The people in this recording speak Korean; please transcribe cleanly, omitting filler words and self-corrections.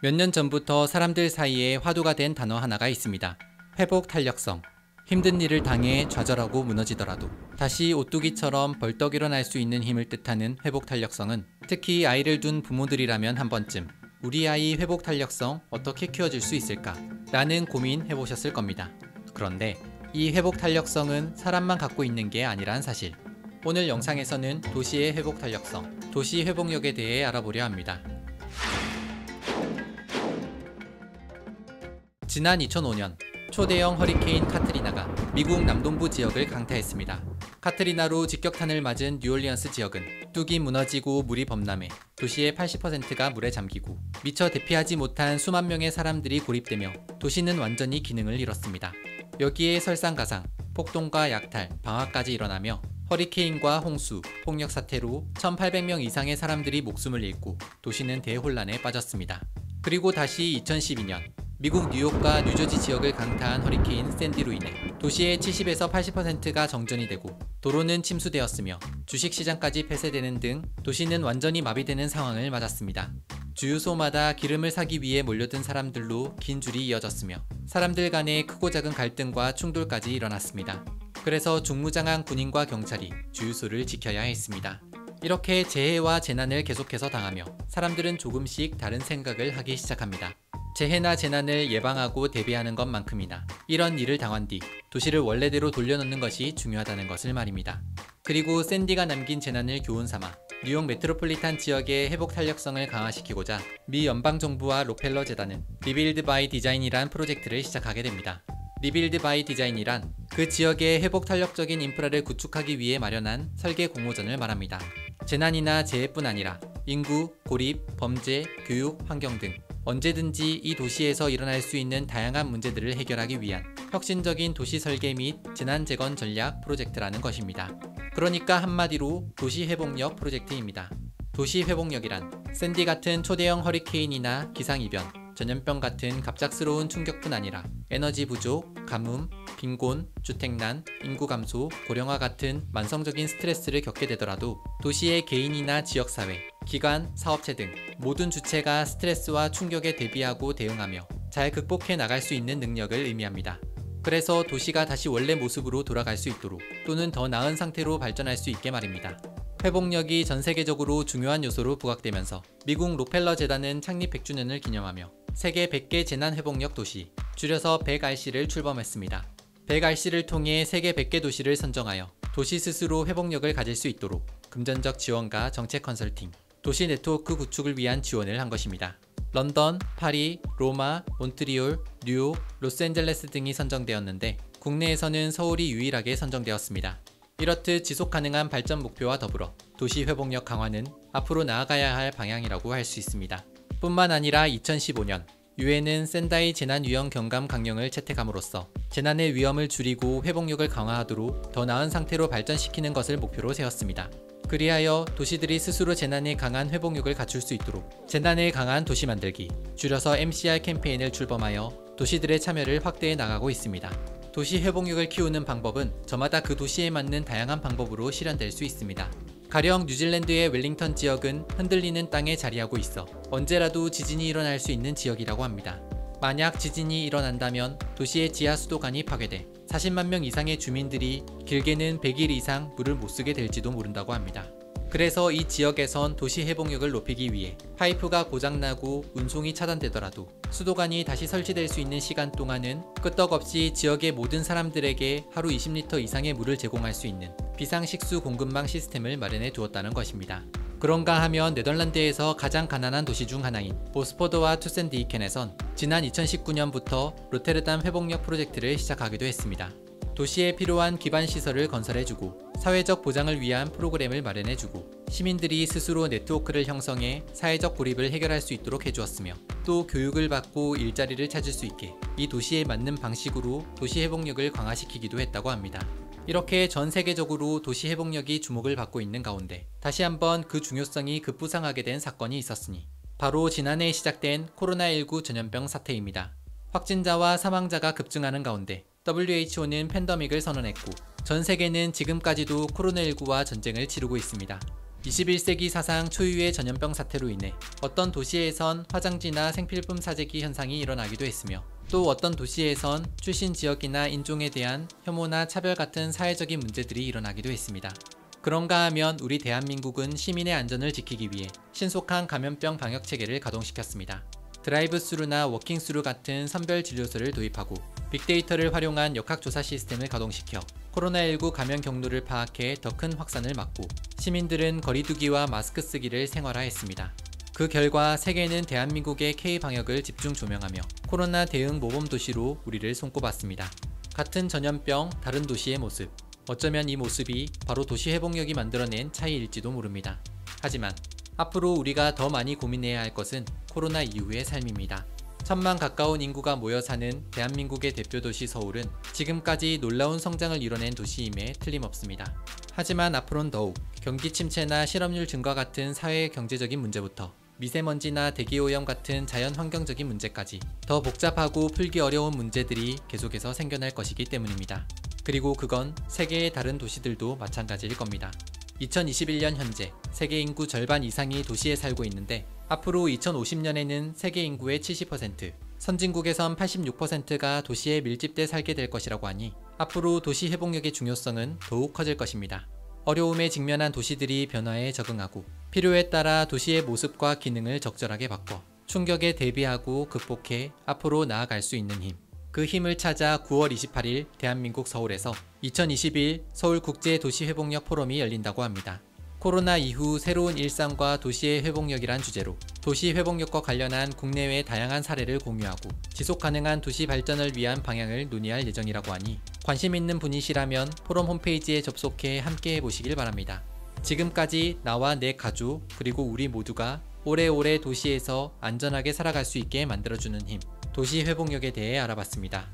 몇 년 전부터 사람들 사이에 화두가 된 단어 하나가 있습니다. 회복 탄력성. 힘든 일을 당해 좌절하고 무너지더라도 다시 오뚜기처럼 벌떡 일어날 수 있는 힘을 뜻하는 회복 탄력성은 특히 아이를 둔 부모들이라면 한 번쯤 우리 아이 회복 탄력성 어떻게 키워줄 수 있을까? 라는 고민 해보셨을 겁니다. 그런데 이 회복 탄력성은 사람만 갖고 있는 게 아니란 사실. 오늘 영상에서는 도시의 회복 탄력성, 도시 회복력에 대해 알아보려 합니다. 지난 2005년 초대형 허리케인 카트리나가 미국 남동부 지역을 강타했습니다. 카트리나로 직격탄을 맞은 뉴올리언스 지역은 뚝이 무너지고 물이 범람해 도시의 80%가 물에 잠기고 미처 대피하지 못한 수만 명의 사람들이 고립되며 도시는 완전히 기능을 잃었습니다. 여기에 설상가상, 폭동과 약탈, 방화까지 일어나며 허리케인과 홍수, 폭력 사태로 1,800명 이상의 사람들이 목숨을 잃고 도시는 대혼란에 빠졌습니다. 그리고 다시 2012년 미국 뉴욕과 뉴저지 지역을 강타한 허리케인 샌디로 인해 도시의 70에서 80%가 정전이 되고 도로는 침수되었으며 주식시장까지 폐쇄되는 등 도시는 완전히 마비되는 상황을 맞았습니다. 주유소마다 기름을 사기 위해 몰려든 사람들로 긴 줄이 이어졌으며 사람들 간의 크고 작은 갈등과 충돌까지 일어났습니다. 그래서 중무장한 군인과 경찰이 주유소를 지켜야 했습니다. 이렇게 재해와 재난을 계속해서 당하며 사람들은 조금씩 다른 생각을 하기 시작합니다. 재해나 재난을 예방하고 대비하는 것만큼이나 이런 일을 당한 뒤 도시를 원래대로 돌려놓는 것이 중요하다는 것을 말입니다. 그리고 샌디가 남긴 재난을 교훈삼아 뉴욕 메트로폴리탄 지역의 회복 탄력성을 강화시키고자 미 연방정부와 록펠러 재단은 리빌드 바이 디자인이란 프로젝트를 시작하게 됩니다. 리빌드 바이 디자인이란 그 지역의 회복 탄력적인 인프라를 구축하기 위해 마련한 설계 공모전을 말합니다. 재난이나 재해뿐 아니라 인구, 고립, 범죄, 교육, 환경 등 언제든지 이 도시에서 일어날 수 있는 다양한 문제들을 해결하기 위한 혁신적인 도시 설계 및 재난 재건 전략 프로젝트라는 것입니다. 그러니까 한마디로 도시 회복력 프로젝트입니다. 도시 회복력이란 샌디 같은 초대형 허리케인이나 기상이변, 전염병 같은 갑작스러운 충격뿐 아니라 에너지 부족, 가뭄, 빈곤, 주택난, 인구 감소, 고령화 같은 만성적인 스트레스를 겪게 되더라도 도시의 개인이나 지역사회, 기관, 사업체 등 모든 주체가 스트레스와 충격에 대비하고 대응하며 잘 극복해 나갈 수 있는 능력을 의미합니다. 그래서 도시가 다시 원래 모습으로 돌아갈 수 있도록 또는 더 나은 상태로 발전할 수 있게 말입니다. 회복력이 전 세계적으로 중요한 요소로 부각되면서 미국 록펠러 재단은 창립 100주년을 기념하며 세계 100개 재난회복력 도시, 줄여서 100RC를 출범했습니다. 100RC를 통해 세계 100개 도시를 선정하여 도시 스스로 회복력을 가질 수 있도록 금전적 지원과 정책 컨설팅, 도시 네트워크 구축을 위한 지원을 한 것입니다. 런던, 파리, 로마, 몬트리올, 뉴욕, 로스앤젤레스 등이 선정되었는데 국내에서는 서울이 유일하게 선정되었습니다. 이렇듯 지속가능한 발전 목표와 더불어 도시 회복력 강화는 앞으로 나아가야 할 방향이라고 할 수 있습니다. 뿐만 아니라 2015년 유엔은 샌다이 재난위험 경감 강령을 채택함으로써 재난의 위험을 줄이고 회복력을 강화하도록 더 나은 상태로 발전시키는 것을 목표로 세웠습니다. 그리하여 도시들이 스스로 재난에 강한 회복력을 갖출 수 있도록 재난에 강한 도시 만들기, 줄여서 MCR 캠페인을 출범하여 도시들의 참여를 확대해 나가고 있습니다. 도시 회복력을 키우는 방법은 저마다 그 도시에 맞는 다양한 방법으로 실현될 수 있습니다. 가령 뉴질랜드의 웰링턴 지역은 흔들리는 땅에 자리하고 있어 언제라도 지진이 일어날 수 있는 지역이라고 합니다. 만약 지진이 일어난다면 도시의 지하 수도관이 파괴돼 40만 명 이상의 주민들이 길게는 100일 이상 물을 못 쓰게 될지도 모른다고 합니다. 그래서 이 지역에선 도시 회복력을 높이기 위해 파이프가 고장나고 운송이 차단되더라도 수도관이 다시 설치될 수 있는 시간 동안은 끄떡없이 지역의 모든 사람들에게 하루 20리터 이상의 물을 제공할 수 있는 비상식수 공급망 시스템을 마련해 두었다는 것입니다. 그런가 하면 네덜란드에서 가장 가난한 도시 중 하나인 보스포드와 투센디이켄에선 지난 2019년부터 로테르담 회복력 프로젝트를 시작하기도 했습니다. 도시에 필요한 기반시설을 건설해주고 사회적 보장을 위한 프로그램을 마련해주고 시민들이 스스로 네트워크를 형성해 사회적 고립을 해결할 수 있도록 해주었으며 또 교육을 받고 일자리를 찾을 수 있게 이 도시에 맞는 방식으로 도시 회복력을 강화시키기도 했다고 합니다. 이렇게 전 세계적으로 도시 회복력이 주목을 받고 있는 가운데 다시 한번 그 중요성이 급부상하게 된 사건이 있었으니 바로 지난해 시작된 코로나19 전염병 사태입니다. 확진자와 사망자가 급증하는 가운데 WHO는 팬데믹을 선언했고 전 세계는 지금까지도 코로나19와 전쟁을 치르고 있습니다. 21세기 사상 초유의 전염병 사태로 인해 어떤 도시에선 화장지나 생필품 사재기 현상이 일어나기도 했으며, 또 어떤 도시에선 출신 지역이나 인종에 대한 혐오나 차별 같은 사회적인 문제들이 일어나기도 했습니다. 그런가 하면 우리 대한민국은 시민의 안전을 지키기 위해 신속한 감염병 방역 체계를 가동시켰습니다. 드라이브스루나 워킹스루 같은 선별 진료소를 도입하고 빅데이터를 활용한 역학조사 시스템을 가동시켜 코로나19 감염 경로를 파악해 더 큰 확산을 막고, 시민들은 거리두기와 마스크 쓰기를 생활화했습니다. 그 결과 세계는 대한민국의 K-방역을 집중 조명하며 코로나 대응 모범 도시로 우리를 손꼽았습니다. 같은 전염병, 다른 도시의 모습. 어쩌면 이 모습이 바로 도시 회복력이 만들어낸 차이일지도 모릅니다. 하지만 앞으로 우리가 더 많이 고민해야 할 것은 코로나 이후의 삶입니다. 1,000만 가까운 인구가 모여 사는 대한민국의 대표도시 서울은 지금까지 놀라운 성장을 이뤄낸 도시임에 틀림없습니다. 하지만 앞으로는 더욱 경기 침체나 실업률 증가 같은 사회 경제적인 문제부터 미세먼지나 대기오염 같은 자연 환경적인 문제까지 더 복잡하고 풀기 어려운 문제들이 계속해서 생겨날 것이기 때문입니다. 그리고 그건 세계의 다른 도시들도 마찬가지일 겁니다. 2021년 현재 세계 인구 절반 이상이 도시에 살고 있는데, 앞으로 2050년에는 세계 인구의 70%, 선진국에선 86%가 도시에 밀집돼 살게 될 것이라고 하니 앞으로 도시 회복력의 중요성은 더욱 커질 것입니다. 어려움에 직면한 도시들이 변화에 적응하고 필요에 따라 도시의 모습과 기능을 적절하게 바꿔 충격에 대비하고 극복해 앞으로 나아갈 수 있는 힘. 그 힘을 찾아 9월 28일 대한민국 서울에서 2021 서울국제도시회복력 포럼이 열린다고 합니다. 코로나 이후 새로운 일상과 도시의 회복력이란 주제로 도시 회복력과 관련한 국내외 다양한 사례를 공유하고 지속가능한 도시 발전을 위한 방향을 논의할 예정이라고 하니, 관심 있는 분이시라면 포럼 홈페이지에 접속해 함께 해보시길 바랍니다. 지금까지 나와 내 가족 그리고 우리 모두가 오래오래 도시에서 안전하게 살아갈 수 있게 만들어주는 힘, 도시 회복력에 대해 알아봤습니다.